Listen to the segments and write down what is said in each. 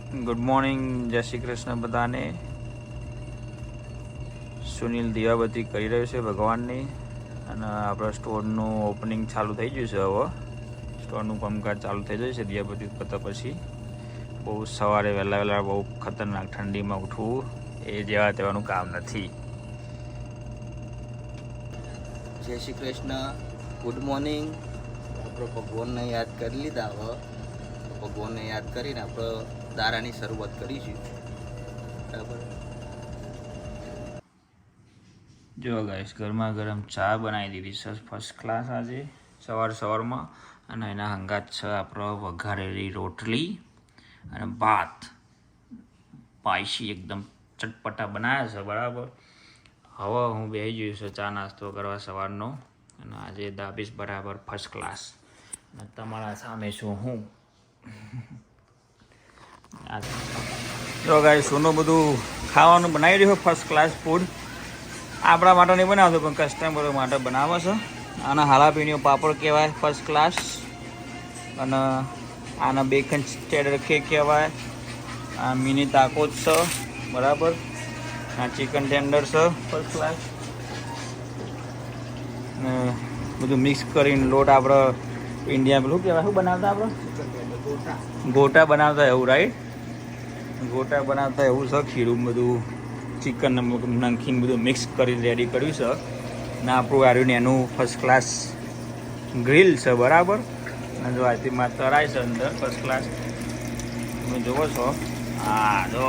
Good morning, જય શ્રી કૃષ્ણ બધાને. સુનિલ દિવાબત્તી કરી રહ્યો છે ભગવાનની, અને આપણા સ્ટોરનું ઓપનિંગ ચાલુ થઈ ગયું છે. હવે સ્ટોરનું કામકાજ ચાલુ થઈ જાય છે દિવાબત્તી પતા પછી. બહુ સવારે વહેલા બહુ ખતરનાક ઠંડીમાં ઉઠવું એ જેવા તેવાનું કામ નથી. જય શ્રી કૃષ્ણ, ગુડ મોર્નિંગ. આપણે ભગવાનને યાદ કરી લીધા. હવે ભગવાનને યાદ કરીને આપણે દારાની શરૂઆત કરીશું. બરાબર. જો ગાઈસ, ગરમા ગરમ ચા બનાવી દીધી છે ફર્સ્ટ ક્લાસ આજે સવારમાં. અને એના હંગાત છે આપણો વઘારેલી રોટલી અને ભાત. સ્પાઈસી એકદમ ચટપટા બનાવ્યા છે. બરાબર. હવે હું બેસી ગયું છે ચા નાસ્તો કરવા સવારનો, અને આજે દાબીશ બરાબર ફર્સ્ટ ક્લાસ. અને તમારા સામે છું હું. જો ગાઈસ, સોનું બધું ખાવાનું બનાવી રહ્યું ફર્સ્ટ ક્લાસ ફૂડ. આપણા માટે નહીં બનાવતો, પણ કસ્ટમરો માટે બનાવે છે. આના હાલાપીણીઓ પાપડ કહેવાય ફર્સ્ટ ક્લાસ. અને આના બેકન ચેડર કેક કહેવાય. આ મિની તાકોસ છે. બરાબર. આ ચિકન ટેન્ડર છે ફર્સ્ટ ક્લાસ. ને બધું મિક્સ કરીને લોટ આપણે ઇન્ડિયા પેલું કહેવાય શું બનાવતા આપણે ગોટા બનાવતા એવું, રાઈટ? ગોટા બનાવતા એવું છે. ખીરું બધું ચિકન નાખીને બધું મિક્સ કરીને રેડી કર્યું છે. ને આપણું આવ્યું ને એનું ફર્સ્ટ ક્લાસ ગ્રીલ છે. બરાબર. અને જો આરતીમાં તરાય છે અંદર ફર્સ્ટ ક્લાસ. તમે જુઓ છો. હા જો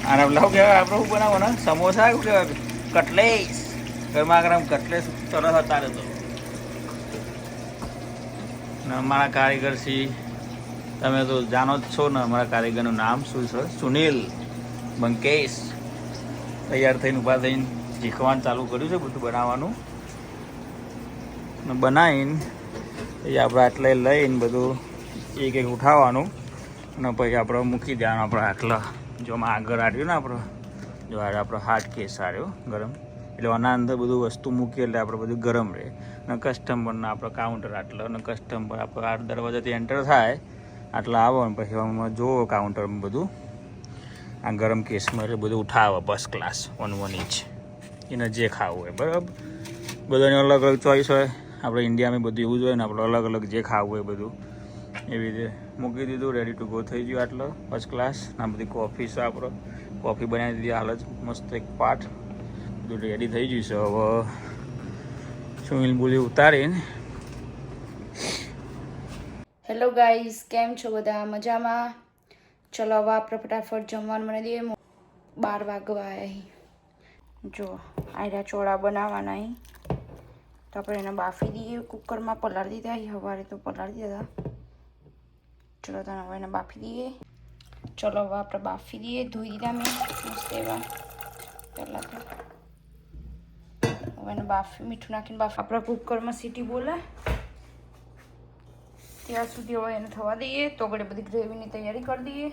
આને લાવ કહેવાય આપણે શું બનાવો ને સમોસા શું કહેવાય કટલેસ. ગરમા ગરમ કટલેસ તરસ અત્યારે તો. ને અમારા કારીગર શ્રી તમે તો જાણો જ છો ને, અમારા કારીગરનું નામ શું છે? સુનિલ બંકેશ. તૈયાર થઈને ઊભા થઈને શીખવાનું ચાલુ કર્યું છે બધું બનાવવાનું. ને બનાવીને એ આપણે આટલે લઈને બધું એક એક ઉઠાવવાનું, અને પછી આપણે મૂકી દેવાનું આપણે આટલા. જો આમાં આગળ આવ્યું ને આપણે, જો આપણો હાથ કેસ આવ્યો ગરમ, એટલે આના અંદર બધું વસ્તુ મૂકીએ એટલે આપણે બધું ગરમ રહે. અને કસ્ટમરના આપણે કાઉન્ટર આટલો, અને કસ્ટમર આપણે 8 દરવાજાથી એન્ટર થાય આટલા આવો ને પછી આમાં જુઓ કાઉન્ટરમાં બધું આ ગરમ કેસમાં એટલે બધું ઉઠાવે ફર્સ્ટ ક્લાસ 1 ઇંચ. એને જે ખાવું હોય. બરાબર. બધાની અલગ અલગ ચોઈસ હોય. આપણે ઇન્ડિયામાં બધું એવું જ હોય ને, આપણે અલગ અલગ જે ખાવું હોય બધું એવી રીતે મૂકી દીધું. રેડી ટુ ગો થઈ ગયું આટલો ફર્સ્ટ ક્લાસ. આ બધી કોફી છે. આપણે કોફી બનાવી દીધી હાલ જ મસ્ત એક પાટ. બધું રેડી થઈ ગયું છે. હવે સુનિલ બોલી ઉતારીને. હેલો ગાઈઝ, કેમ છો બધા? મજામાં? ચલો હવે આપણે ફટાફટ જમવાનું બનાવી દઈએ. 12 વાગવા અહીં. જો આયરા ચોળા બનાવવાના અહીં, તો આપણે એને બાફી દઈએ. કુકરમાં પલાળી દીધા અહીં, સવારે તો પલાળી દીધા. ચલો તને હવે એને બાફી દઈએ. ચલો હવે આપણે બાફી દઈએ. ધોઈ દીધા મેં મસ્ત એવા પહેલાં તો. હવે એને બાફી મીઠું નાખીને બાફી આપણા કુકરમાં સીટી બોલે ત્યાં સુધી હવે એને થવા દઈએ. તો આપણે બધી ગ્રેવીની તૈયારી કરી દઈએ.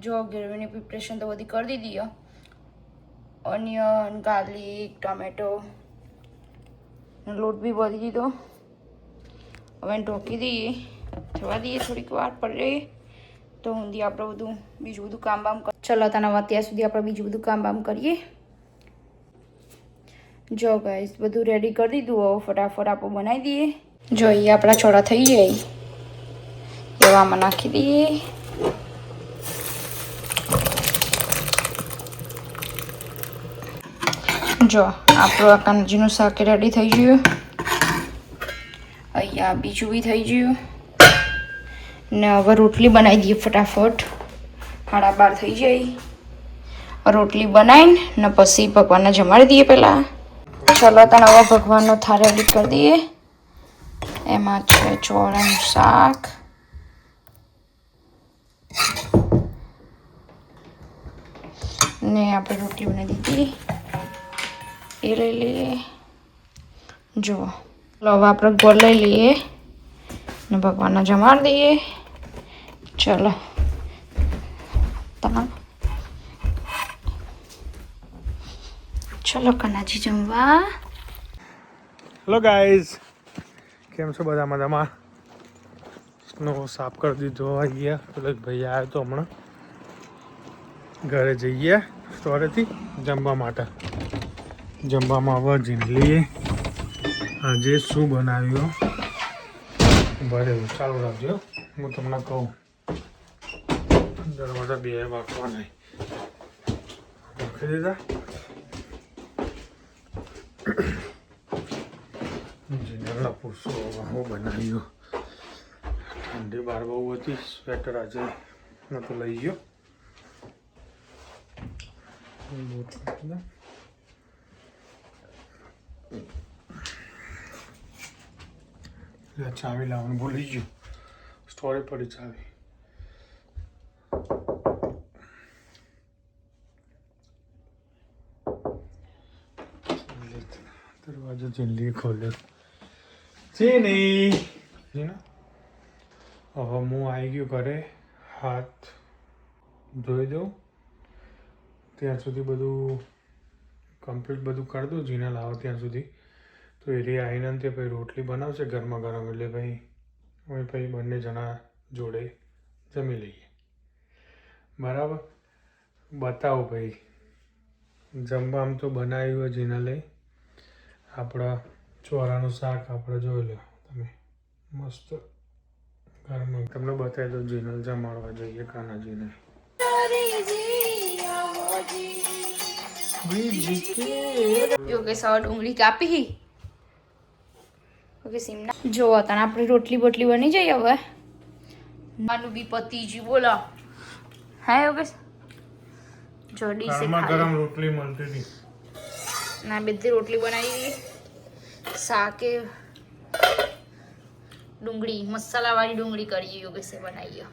જો ગ્રેવીની પ્રિપરેશન તો બધી કરી દીધી. ઓનિયન, ગાર્લિક, ટમેટો, લોટ બી ભરી દીધો. હવે એને ઢોકી દઈએ, થવા દઈએ થોડીક વાર પડે તો ઊંધી આપણે બધું બીજું બધું કામ બામ કરીએ. ચલો તને ત્યાં સુધી આપણે બીજું બધું કામ બામ કરીએ. જો ગાઈસ, બધું રેડી કરી દીધું. હવે ફટાફટ આપણે બનાવી દઈએ. જોઈએ આપણા છોડા થઈ જાય એવામાં નાખી દઈએ. જો આપણું આ કાંજીનું શાક રેડી થઈ ગયું. અહીંયા બીજું બી થઈ ગયું. ને હવે રોટલી બનાવી દઈએ ફટાફટ. 12:30 થઈ જાય. રોટલી બનાવીને ને પછી ભગવાનને જમાડી દઈએ પહેલાં. ચલો તને હવે ભગવાનનો થાળ રેડી કરી દઈએ. એમાં છે ચોળાનું શાક, ને આપણે રોટલી બનાવી દીધી એ લઈ લઈએ. જુઓ હવે આપણે ગોળ લઈ લઈએ ને ભગવાનને જમાડી દઈએ. ચલો તમામ ચલો કનાજી જમવા. હેલો ગાઈઝ, કેમ છો બધા? મજામાં? નો સાફ કરી દીધો. અહીંયા પેલો ભાઈ આવ્યો તો હમણાં. ઘરે જઈએ સ્ટોરેથી જમવા માટે. જમવામાં હવે જીંદલીએ આજે શું બનાવ્યું ભરેલું. ચાલુ રાખજો, હું તમને કહું. દરવાજા બે વાગવા નહીં રાખી દીધા. જીંદલના પૂછો હું બનાવ્યું. ઠંડી બહાર બહુ હતી, સ્વેટર આજે નહોતો લઈ ગયો. ચાવી લાવવાનું ભૂલી ગયું. સ્ટોરે પડી ચાવી. દરવાજો ચીનલી ખોલ્યો. ચીની હવે હું આવી ગયું ઘરે. હાથ ધોઈ દઉં ત્યાં સુધી બધું કમ્પ્લીટ બધું કરી દઉં. જીના લાવો ત્યાં સુધી તો એ આવીને તે ભાઈ રોટલી બનાવશે ગરમા ગરમ. એટલે ભાઈ અમે ભાઈ બંને જણા જોડે જમી લઈએ. બરાબર, બતાવો ભાઈ. જમવા આમ તો બનાવ્યું હોય જીના લઈ. આપણા ચોરાનું શાક આપણે જોઈ લો તમે, મસ્ત ઘરમાં. તમને બતાવી દો જીનલ જમાડવા જઈએ કાનાજીને. ઓકે, સવા ડુંગળી કાપી. ઓકે, સિમના જો તને આપણી રોટલી બોટલી બની જાય હવે. માનું બી પતિજી બોલો. હા ઓકે, જો ડીશ ગરમ રોટલી મળતી હતી ના, બધી રોટલી બનાવી. શાકે ડુંગળી મસાલાવાળી ડુંગળી કરી યોગેશે બનાવી.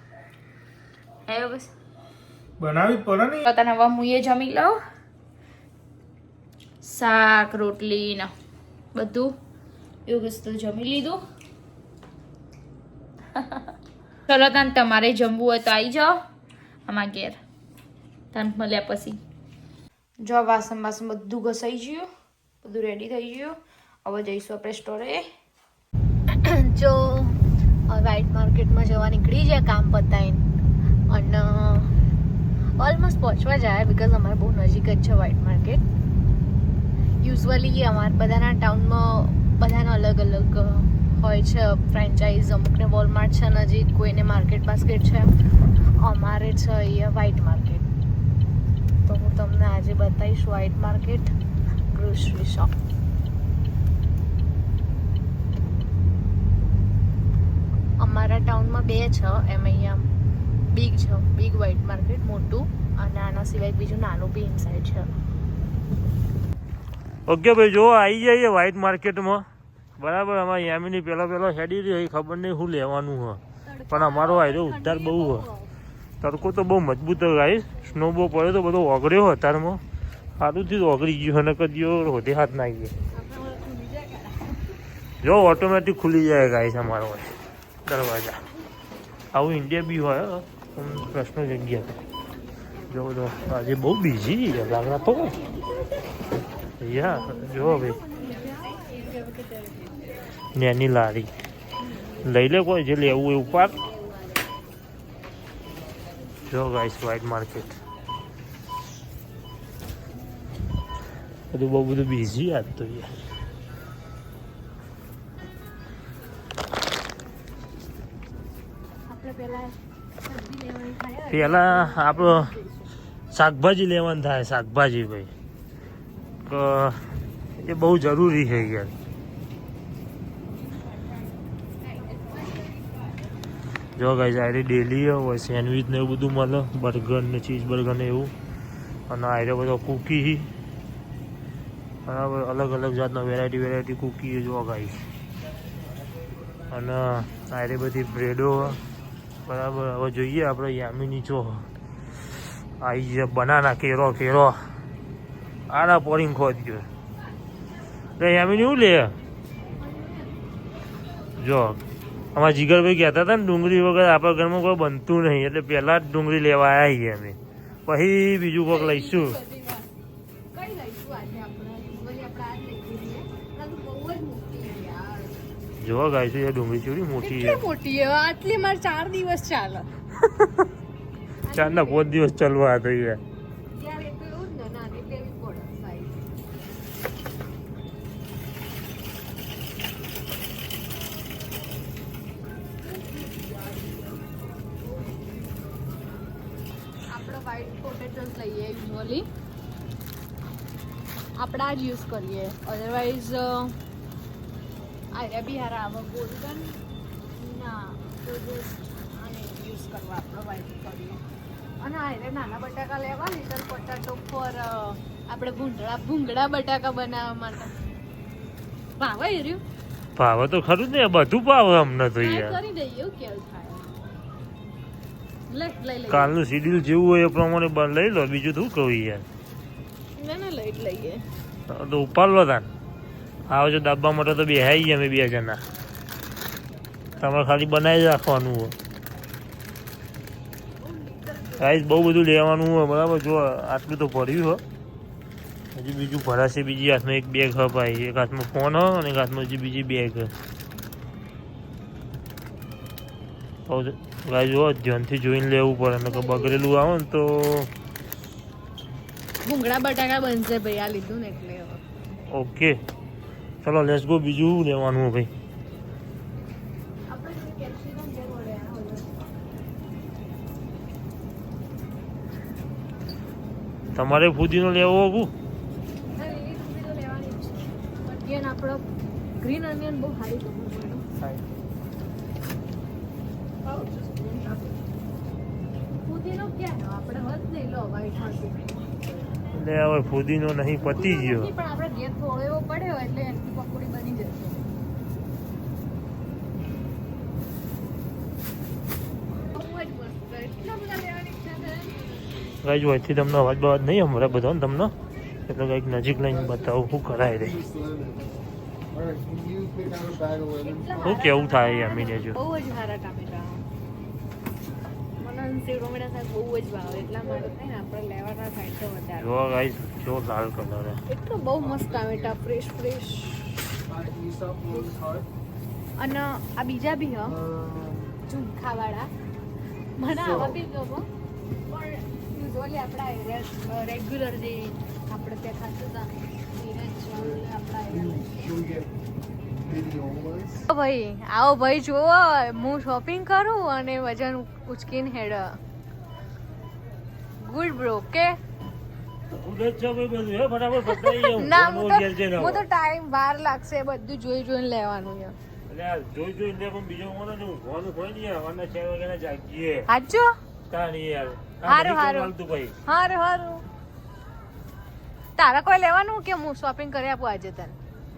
હે યોગેશ બનાવી પડે ને. તને હવે હું એ જમી લઉં. શાક રોટલી ને બધું યોગેશ તો જમી લીધું. ચલો તને તમારે જમવું હોય તો આવી જાઓ અમારા ઘેર. તને મળ્યા પછી જો વાસણ વાસણ બધું ઘસાઈ ગયું, બધું રેડી થઈ ગયું. હવે જઈશું આપણે સ્ટોરે. જો વ્હાઇટ માર્કેટમાં જવા નીકળી જાય કામ પતાવીને, અને ઓલમોસ્ટ પહોંચવા જાય બિકોઝ અમારે બહુ નજીક જ છે વ્હાઇટ માર્કેટ. યુઝ્યુઅલી અમારા બધાના ટાઉનમાં બધાના અલગ અલગ હોય છે ફ્રેન્ચાઇઝ. અમુકને વોલમાર્ટ છે નજીક, કોઈને માર્કેટ બાસ્કેટ છે, અમારે છે અહીંયા વ્હાઇટ માર્કેટ. તો હું તમને આજે બતાવીશ વ્હાઇટ માર્કેટ ગ્રોસરી શોપ. અમારા ટાઉનમાં બે છે, એમ અહીંયા બિગ છે, બિગ વ્હાઇટ માર્કેટ મોટું, અને આના સિવાય બીજું નાનું બી ઇનસાઇડ છે. ઓકે ભાઈ, જો આવી જઈએ વ્હાઇટ માર્કેટમાં. બરાબર, અમારે યામીની પહેલો હેડી રહી, ખબર નહીં શું લેવાનું હોય, પણ અમારો આયરો ઉદ્ધાર બહુ હોય. તડકો તો બહુ મજબૂત ગાઈસ. સ્નો બહુ પડ્યો તો બધો ઓગળ્યો અત્યારમાં. સારુંથી ઓગળી ગયું અને કદીઓ રોધે હાથ નાખીએ. જો ઓટોમેટિક ખુલી જાય ગાઈસ અમારો દરવાજા. આવું ઇન્ડિયા બી હોય, પ્રશ્ન જગ્યા. જો બધો આજે બહુ બિઝી લાગણા તો યા. જો ભાઈ નેની લારી લઈ લે કોઈ જે લેવું એ ઉપાડ. જો ગાઈસ વ્હાઇટ માર્કેટ બધું બહુ બધું બિઝી આજ તો યાર. પેલા આપણો શાકભાજી લેવાનું થાય. શાકભાજી ભાઈ એ બહુ જરૂરી છે યાર. જો ગાઈસ આરે ડેલી હોય સેન્ડવિચ ને એવું બધું મળે, બર્ગર ને ચીઝ બર્ગર ને એવું. અને આરે બધો કૂકી, બરાબર, અલગ અલગ જાતનો વેરાયટી કૂકી જો ગાઈસ. અને આરે બધી બ્રેડો, બરાબર. હવે જોઈએ આપણે યામીની ચો આવી છે બનાના કેરો આડા પોરિંગ ખોદ ગયો. એટલે યામીની શું લે? જો અમારા જીગરભાઈ કહેતા હતા ને ડુંગળી વગર આપણા ઘરમાં કોઈ બનતું નહીં, એટલે પહેલાં જ ડુંગળી લેવા આવ્યા અમે, પછી બીજું કોઈક લઈશું. જોવા ગાય છે ડુંગળી ચેવડી મોટી કેટલી મોટી છે આટલી મારે 4 દિવસ ચાલે. 4 ના 5 દિવસ ચાલવા થઈ ગયા. યાર એ તો એવું જ ને નાની લેવી પડે સાઈઝ. આપણે વ્હાઈટ પોટેટોસ લઈએ યુઝ્યુઅલી આપણા જ યુઝ કરીએ અધરવાઇઝ આ બી હારા આવે ગોલ્ડન ના તો જસ્ટ આને યુઝ કરવા આપણે વ્હાઈટ કરીએ. અને આ નાના બટાકા લેવા લિટલ પોટેટો ફોર આપણે ભૂંગળા બટાકા બનાવવા માટે ભાવે એ રહ્યું ભાવે તો ખરું ને બધું ભાવે અમને તો ટ્રાય યાર. કરી દઈએ એવું કેવું થાય. લઈ કાલનું શેડ્યુલ જેવું હોય એ પ્રમાણે લઈ લો, બીજું શું કહું યાર. ના લઈ લઈએ. તો ઉપાડલો તાન આવો છો દાબા માટે તો બેહાઈ ગયા અમે 2 જણા. તમારે ખાલી બનાવી જ રાખવાનું હોય. ગાઈસ બહુ બધું લેવાનું હોય બરાબર. જો આટલું તો ભર્યું હોય, હજી બીજું ભરાશે. બીજી હાથમાં એક બેગ હોય ભાઈ, એક હાથમાં ફોન હોય અને એક હાથમાં હજી બીજી બેગ હોય. ગાઈસ જો ધ્યાનથી જોઈને લેવું પડે, નકર બગડેલું આવે ને તો ભૂંગળા બટાકા બનશે ભાઈ આ લીધું ને એટલે. ઓકે ચલો લેટ્સ ગો. બીજું લેવાનું હોય ભાઈ. તમારે ફુદીનો લેવો હતું? આપણો ગ્રીન ઓનિયન બહુ હાઈ ફુદીનો ક્યાં આપણે હદ નહીં લો વ્હાઈટ હાથી. એટલે હવે ફુદીનો નહીં, પતી ગયો. પણ આપણે ઘેર થોડો એવો પડ્યો એટલે એની પકોડી બની જશે. ગાઈસ વચ્ચે તમને અવાજ બવાજ નહીં અમારે બધો ને તમને, એટલે કંઈક નજીક લઈને બતાવું શું કરાય રહી. શું કેવું થાય અમીને જો? બહુ જ સારા ટામેટા મને સેવ ટમેટા શાક બહુ જ ભાવે એટલા માટે થાય ને આપણે લેવાના થાય તો વધારે. જો ગાઈસ જો લાલ કલર એટલો બહુ મસ્ત ટામેટા ફ્રેશ અને આ બીજા બી હ ચૂંખાવાળા મને આવા બી ગમો પણ યુઝ્યુઅલી આપણા રેગ્યુલર જે આપણે ત્યાં ખાતા હતા ભાઈ આવો ભાઈ જુઓ હું શોપિંગ કરું અને વજન ઉચકીને હેડ ગુડ બ્રો કે ના હું તો ટાઈમ વાર લાગશે બધું જોઈ જોઈને લેવાનું છે. સાચો હારું હારું તારા કોઈ લેવાનું કે હું શોપિંગ કરી આપું આજે તને?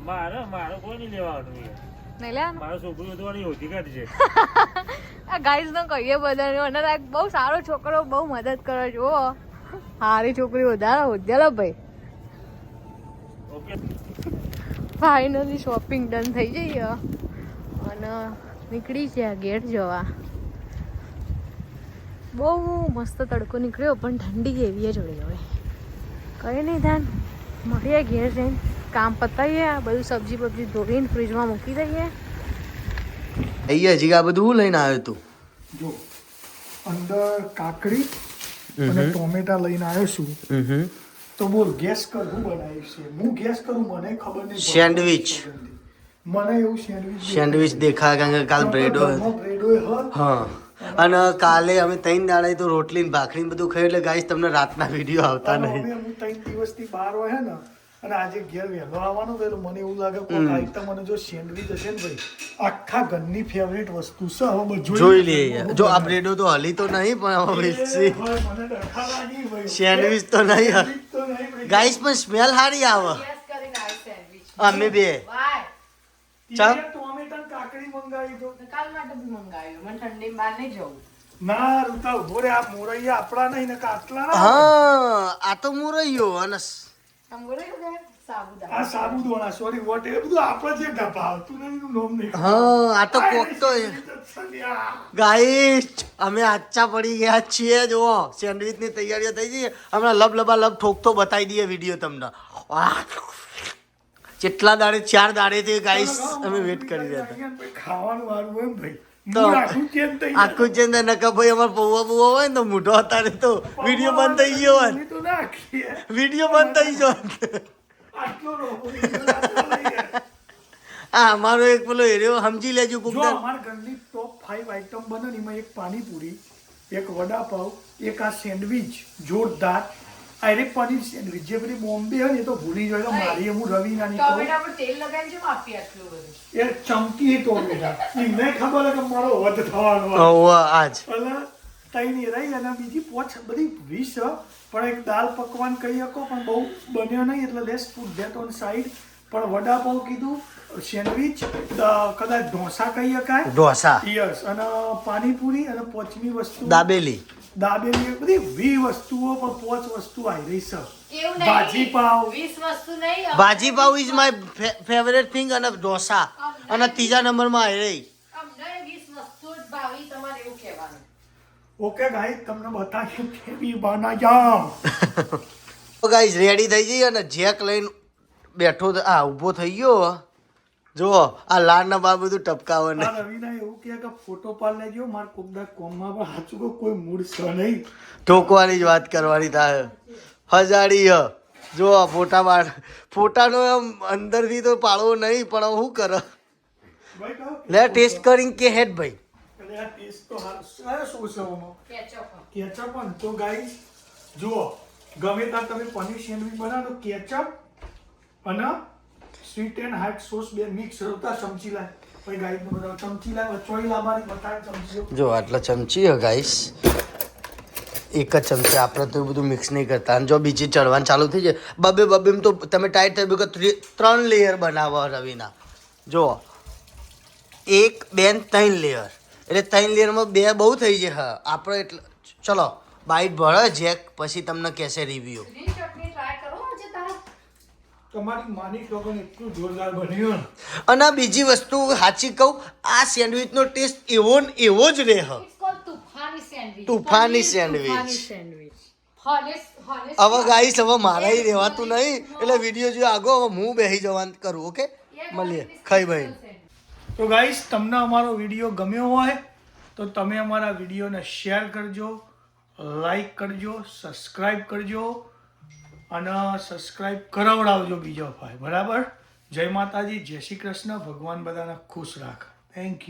મારે કોઈ નહીં લેવાનું. નહીં લેવાનું. મારો છોકરો તો ઓછી કાઢશે. આ ગાઈઝ નો કહીએ બધાને અને આ બહુ સારો છોકરો બહુ મદદ કરે જો સારી છોકરી વધારે ઉદ્યાલો ભાઈ. ફાઇનલી શોપિંગ ડન થઈ જઈએ અને નીકળી છે ઘેર જવા. બહુ મસ્ત તડકો નીકળ્યો પણ ઠંડી એવી જ વળી. હવે કઈ નહીં ધાન મળીએ ઘેર જઈને કામ પતાવીએ આ બધું સબ્જી બબ્જી ધોઈને ફ્રીજમાં મૂકી દઈએ. અહીંયા હજી આ બધું લઈને આવ્યો તું? જો અંદર કાકડી અને ટોમેટા લઈને આવ્યો છું. તો બોલ ગેસ કર હું બનાવીશ છે? હું ગેસ કરું મને ખબર નહીં. સેન્ડવિચ. મને એવું સેન્ડવિચ દેખાય કારણ કે કાલ બ્રેડો હા. અને કાલે અમે 3 દાડા તો રોટલી ને ભાખરી ને બધું ખાયું એટલે ગાઈસ તમને રાતના વિડીયો આવતા નહીં. હું 3 દિવસથી બહાર હોય ને અને આજે ઘેર વહેલો આવવાનો તો મને એવું લાગે કે આઈટમ મને જો સેન્ડવિચ હશે ને ભાઈ આખા ઘરની ફેવરેટ વસ્તુ છે. હવે બધું જોઈ લઈએ. જો આ બ્રેડો તો હલી તો નહીં પણ હવે સેન્ડવિચ તો નહીં ગાઈસ પણ સ્મેલ સારી આવે. અમે બે ટોમેટા કાકડી મંગાવી તો કાલ માટે બી મંગાવ્યું મને ઠંડી બહાર નહીં જવું. ના રૂતા ઉભો રે. આ મોરૈયા આપણા નહીં ને કાટલા ના. હા આ તો મુરૈયો અને આ સાબુદાણા સોરી વોટ એ બધું આપણે જે ભાવતું નહીં નું નામ નહીં. હા આ તો કોક તો ગાઈસ અમે આચ્ચા પડી ગયા છીએ. જુઓ સેન્ડવિચ ની તૈયારીઓ થઈ ગઈ. હમણાં લબ ઠોકતો બતાવી દઈએ વિડીયો તમને. કેટલા દાડે 4 દાડેથી ગાઈસ અમે વેટ કરી રહ્યા હતા. ખાવાનું વાળું હોય ને ભાઈ તો મૂળ આખું ચેન્જ થઈ જાય. આખું ચેન્જ થાય નકા ભાઈ અમાર પૌવા બુવા હોય ને તો મોઢો અત્યારે તો વિડીયો બંધ થઈ ગયો હોત. તો નાખીએ. વિડીયો બંધ થઈ ગયો હોત. આટલો રોકો વિડીયો નાખવા લઈ ગયા. આ અમારો એક પેલો એરિયો સમજી લેજો કોક જો દાડ. અમારા ઘરની ટોપ 5 આઈટમ બને ને એમાં એક પાણીપુરી, એક વડાપાવ, એક આ સેન્ડવિચ જોરદાર, આ એક પનીર સેન્ડવિચ. જે બધી બોમ્બે હોય ને એ તો ભૂલી જાય. મારી હું રવિના ની કહું એ ચમકી ટોમેટા એમને ખબર હે કે મારો વધ થવાનો ઓવ આજ એટલે તઈની રહી. અને બીજી પોચ બધી 20 પણ એક દાલ પકવાન કહી શકો પણ બહુ બન્યો નહીં એટલે less food that on side. પણ વડાપાવ કીધું, સેન્ડવિચ, કદાચ ઢોસા કહી શકાય, ઢોસા, યસ, અને પાણીપુરી, અને પોચમી વસ્તુ દાબેલી, દાબેલી, બધી 20 વસ્તુઓ પણ 5 વસ્તુ આવી રહી છે. ભાજી પાવ, ભાજી પાવ ઇઝ માય ફેવરેટ થિંગ, અને ઢોસા, અને ત્રીજા નંબરમાં આવી રહી. ઓકે ગાઈસ તમને બતાવ્યું કેવી બનાજામ. તો ગાઈસ રેડી થઈ જઈએ અને જેક લઈને બેઠો આ ઊભો થઈ ગયો. જો આ લાડના બા બધું ટપકાવે ને. આ રવિના એવું કહે કે ફોટો પાડ લેજો માર કોકદા કોમમાં પણ સાચું કહું કોઈ મૂડ છે નહીં. ઠોકવાની જ વાત કરવાની થાય. હજારી જો આ ફોટા બાર ફોટાનો એમ અંદરથી તો પાડવો નહીં પણ શું કરે. ભાઈ કહો લે ટેસ્ટ કરીને કે હેડ ભાઈ. એટલે આ ટેસ્ટ તો સારો સોસવામાં કેચઅપ પણ. તો ગાઈસ જુઓ ગમે ત્યાં તમે પનીર સેન્ડવિચ બનાવો તો કેચઅપ અને સ્વીટ એન્ડ હાર્ટ સોસ બે મિક્સ હોતા. ચમચી લાય ભાઈ ગાઈસ નો બધા ચમચી લાય વચોઈ લાવવાની બતાવે ચમચીઓ. જો આટલા ચમચી હે ગાઈસ. એક જ ચમચી આપણે તો બધું મિક્સ નહીં કરતા. અને જો બીજી ચડવાનું ચાલુ થઈ જાય બબે તો તમે ટાઈટ થઈ કે 3 લેયર બનાવો રવિના. જો 1 2 3 લેયર એટલે 3 લેયરમાં 2 બહુ થઈ જાય. હા આપણે એટલે ચલો બાઈટ ભળે જેક પછી તમને કહેશે રિવ્યુ. તમારી માની લોકો એટલું જોરદાર બન્યું ને. અને આ બીજી વસ્તુ સાચી કહું આ સેન્ડવિચનો ટેસ્ટ એવો ને એવો જ રહે. તુફાની સેન્ડવિચ. હવે ગાઈસ હવે મારે રહેવાતું નહીં એટલે વિડીયો જો આગો હવે હું બેસી જવાનું કરું. ઓકે મળીએ ખાઈ ભાઈ. તો ગાઈસ તમને અમારો વિડીયો ગમ્યો હોય તો તમે અમારા વિડીયોને શેર કરજો, લાઈક કરજો, સબસ્ક્રાઈબ કરજો અને સબસ્ક્રાઈબ કરાવડાવજો બીજો ભાઈ. બરાબર. જય માતાજી, જય શ્રી કૃષ્ણ. ભગવાન બધાને ખુશ રાખે. Thank you.